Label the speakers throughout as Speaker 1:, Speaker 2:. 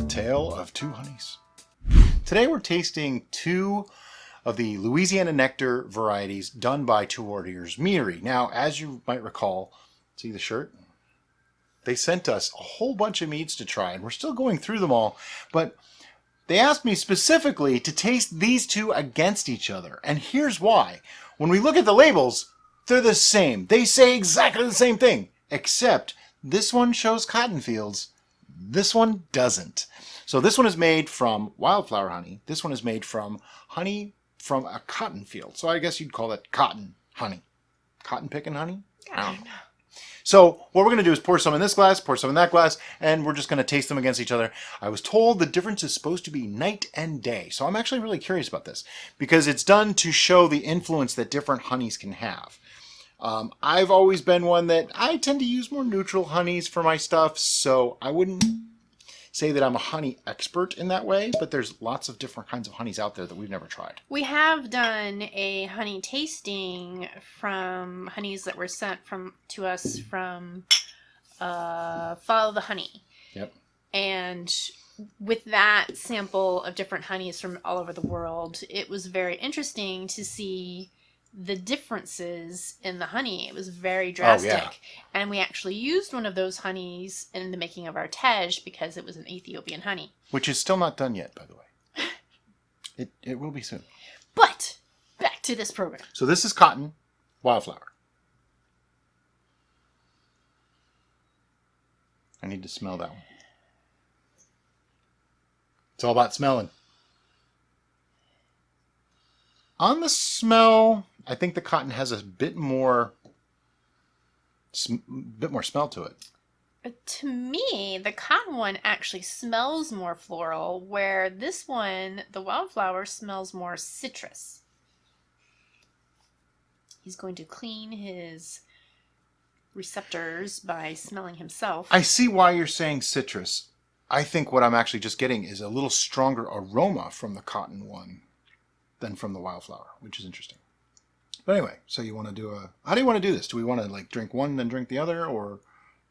Speaker 1: A Tale of Two Honeys. Today we're tasting two of the Louisiana nectar varieties done by Two Warriors Meadery. Now, as you might recall, see the shirt? They sent us a whole bunch of meads to try, and we're still going through them all, but they asked me specifically to taste these two against each other, and here's why. When we look at the labels, they're the same. They say exactly the same thing, except this one shows cotton fields, this one doesn't. So this one is made from wildflower honey. This one is made from honey from a cotton field. So I guess you'd call it cotton honey. Cotton picking honey? I don't know. So what we're going to do is pour some in this glass, pour some in that glass, and we're just going to taste them against each other. I was told the difference is supposed to be night and day. So I'm actually really curious about this because it's done to show the influence that different honeys can have. I've always been one that I tend to use more neutral honeys for my stuff, so I wouldn't say that I'm a honey expert in that way, but there's lots of different kinds of honeys out there that we've never tried.
Speaker 2: We have done a honey tasting from honeys that were sent to us from Follow the Honey.
Speaker 1: Yep.
Speaker 2: And with that sample of different honeys from all over the world, it was very interesting to see the differences in the honey. It was very drastic. Oh, yeah. And we actually used one of those honeys in the making of our tej because it was an Ethiopian honey.
Speaker 1: Which is still not done yet, by the way. It will be soon.
Speaker 2: But back to this program.
Speaker 1: So this is cotton wildflower. I need to smell that one. It's all about smelling. On the smell, I think the cotton has a bit more smell to it.
Speaker 2: To me, the cotton one actually smells more floral, where this one, the wildflower, smells more citrus. He's going to clean his receptors by smelling himself.
Speaker 1: I see why you're saying citrus. I think what I'm actually just getting is a little stronger aroma from the cotton one than from the wildflower, which is interesting. But anyway, so you want to do how do you want to do this? Do we want to like drink one then drink the other, or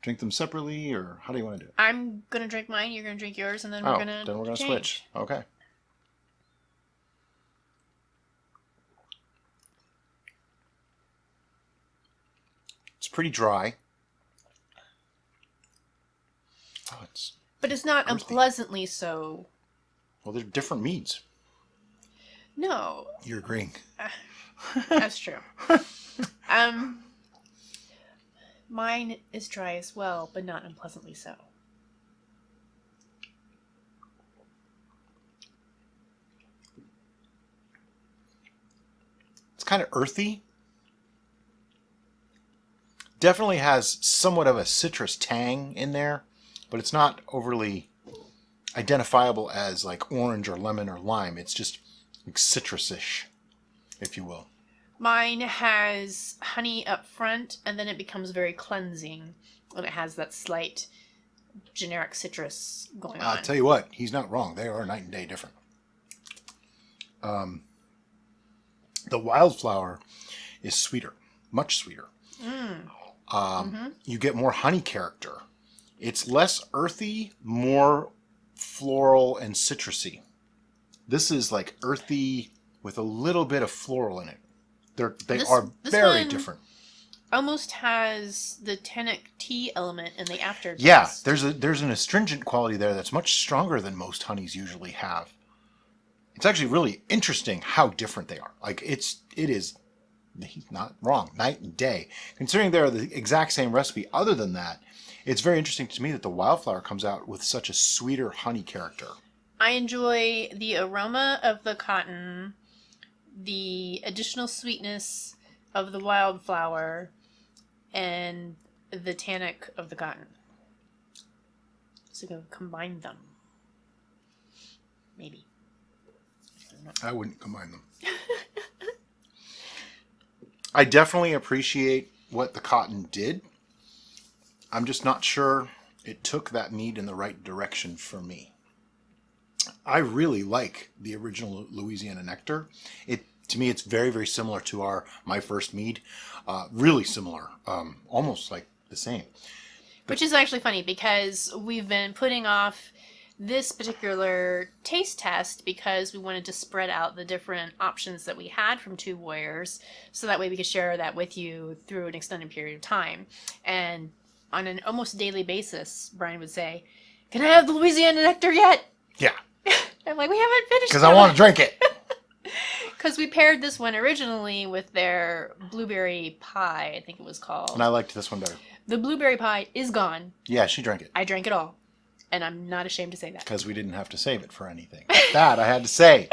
Speaker 1: drink them separately, or how do you want to do it?
Speaker 2: I'm going to drink mine, you're going to drink yours, and then we're going to
Speaker 1: switch. Okay. It's pretty dry. Oh,
Speaker 2: but it's not
Speaker 1: earthy.
Speaker 2: Unpleasantly so.
Speaker 1: Well, they're different meads.
Speaker 2: No.
Speaker 1: You're agreeing.
Speaker 2: That's true. Mine is dry as well, but not unpleasantly so.
Speaker 1: It's kind of earthy. Definitely has somewhat of a citrus tang in there, but it's not overly identifiable as like orange or lemon or lime. It's just like citrus-ish, if you will.
Speaker 2: Mine has honey up front, and then it becomes very cleansing, and it has that slight generic citrus going on.
Speaker 1: I'll tell you what, he's not wrong. They are night and day different. The wildflower is sweeter, much sweeter. You get more honey character. It's less earthy, more floral and citrusy. This is like earthy with a little bit of floral in it. They are very different.
Speaker 2: Almost has the tannic tea element in the aftertaste.
Speaker 1: Yeah, there's an astringent quality there that's much stronger than most honeys usually have. It's actually really interesting how different they are. Like it is, he's not wrong, night and day. Considering they're the exact same recipe, other than that, it's very interesting to me that the wildflower comes out with such a sweeter honey character.
Speaker 2: I enjoy the aroma of the cotton, the additional sweetness of the wildflower, and the tannic of the cotton. So go combine them. Maybe.
Speaker 1: I wouldn't combine them. I definitely appreciate what the cotton did. I'm just not sure it took that mead in the right direction for me. I really like the original Louisiana nectar. To me, it's very, very similar to my first mead. Really similar, almost like the same.
Speaker 2: Which is actually funny because we've been putting off this particular taste test because we wanted to spread out the different options that we had from Two Warriors, so that way we could share that with you through an extended period of time. And on an almost daily basis, Brian would say, "Can I have the Louisiana nectar yet?"
Speaker 1: Yeah.
Speaker 2: I'm like, "We haven't finished
Speaker 1: Because I want to drink it.
Speaker 2: Because we paired this one originally with their blueberry pie, I think it was called.
Speaker 1: And I liked this one better.
Speaker 2: The blueberry pie is gone.
Speaker 1: Yeah, she drank it.
Speaker 2: I drank it all. And I'm not ashamed to say that.
Speaker 1: Because we didn't have to save it for anything. That I had to say.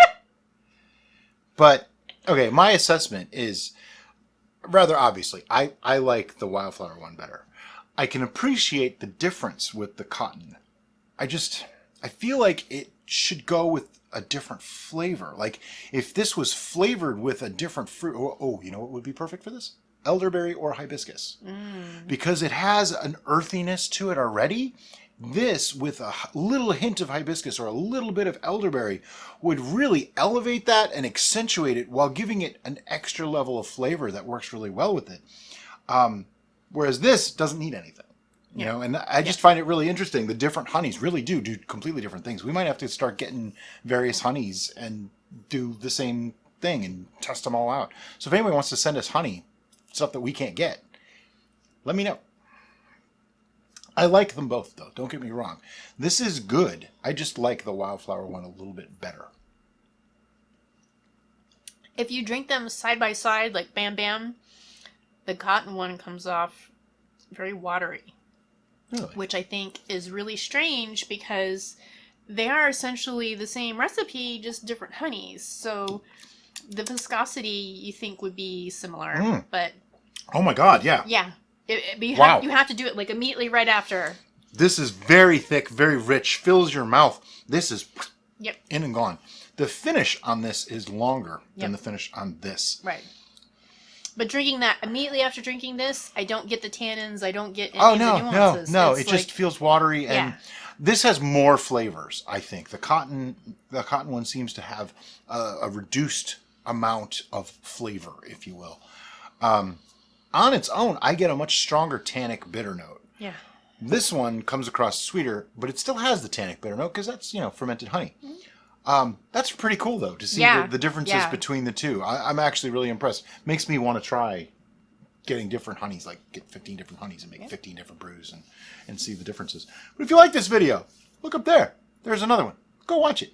Speaker 1: But, okay, my assessment is, rather obviously, I like the wildflower one better. I can appreciate the difference with the cotton. I feel like it should go with a different flavor. Like, if this was flavored with a different fruit, you know what would be perfect for this? Elderberry or hibiscus. Because it has an earthiness to it already. This, with a little hint of hibiscus or a little bit of elderberry, would really elevate that and accentuate it while giving it an extra level of flavor that works really well with it. Whereas this doesn't need anything. You know, and I just find it really interesting. The different honeys really do completely different things. We might have to start getting various honeys and do the same thing and test them all out. So if anyone wants to send us honey, stuff that we can't get, let me know. I like them both, though. Don't get me wrong. This is good. I just like the wildflower one a little bit better.
Speaker 2: If you drink them side by side, like bam bam, the cotton one comes off very watery.
Speaker 1: Really?
Speaker 2: Which I think is really strange because they are essentially the same recipe, just different honeys. So the viscosity you think would be similar, but...
Speaker 1: Oh my God, yeah.
Speaker 2: Yeah. You have to do it like immediately right after.
Speaker 1: This is very thick, very rich, fills your mouth. This is in and gone. The finish on this is longer than the finish on this.
Speaker 2: Right. But drinking that immediately after drinking this, I don't get the tannins. I don't get any of the nuances.
Speaker 1: No. It just feels watery, and this has more flavors. I think the cotton one seems to have a reduced amount of flavor, if you will. On its own, I get a much stronger tannic bitter note.
Speaker 2: Yeah.
Speaker 1: This one comes across sweeter, but it still has the tannic bitter note because that's, fermented honey. That's pretty cool, though, to see the differences between the two. I'm actually really impressed. Makes me want to try getting different honeys, like get 15 different honeys and make 15 different brews and see the differences. But if you like this video, look up there. There's another one. Go watch it.